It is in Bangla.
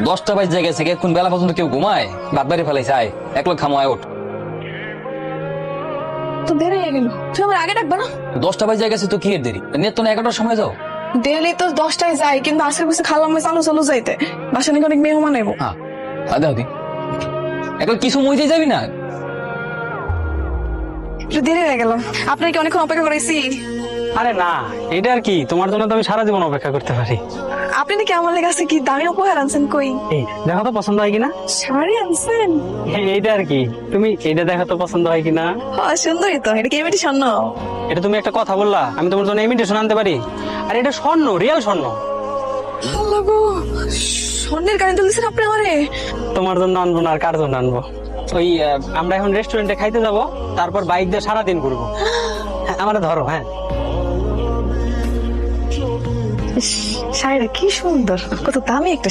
10টা বাজে গেছে, এখন বেলা পর্যন্ত কেউ ঘুমায়? বাদ বাড়ি ফেলাইছে, আয় এক লোক খামো, আয় ওঠ। তো দেরি হয়ে গেল, তুমি আমার আগে ডাকবা না? 10টা বাজে গেছে তো কি এর দেরি? নিয়ে তো 11টার সময় যাও। ডেলি তো 10টায় যাই, কিন্তু আজকের বসে খালাম চালু চালু যাইতে, বাসা নাকি অনেক মেহমান আইবো। হ্যাঁ দাও দি, এখন কিছু মইতে যাবি না? একটু দেরি হয়ে গেল, আপনার কি অনেকক্ষণ অপেক্ষা করাইছি? আরে না, এটা আর কি, তোমার জন্য তো আমি সারা জীবন অপেক্ষা করতে পারি। আপনি নাকি আমার কাছে কি দামি উপহার আনছেন? কই এই দেখো তো পছন্দ হয় কিনা। শাড়ি আনছেন? এইটা আর কি, তুমি এইটা দেখো তো পছন্দ হয় কিনা। সুন্দরই তো, এটা কি এমনি স্বর্ণ? এটা তুমি একটা কথা বললা, আমি তোমার জন্য ইমিটেশন আনতে পারি? আর এটা স্বর্ণ, রিয়েল স্বর্ণ। আল্লাহ গো, স্বর্ণের কানে তুলছেন আপনি আমারে? তোমার জন্য আনবো না আর কার জন্য আনবো? ওই আমরা এখন রেস্টুরেন্টে খাইতে যাব, তারপর বাইক দিয়ে সারাদিন ঘুরবো। হ্যাঁ, আমারে ধরো। হ্যাঁ, শাড়িটা কি সুন্দর, কত দামি একটা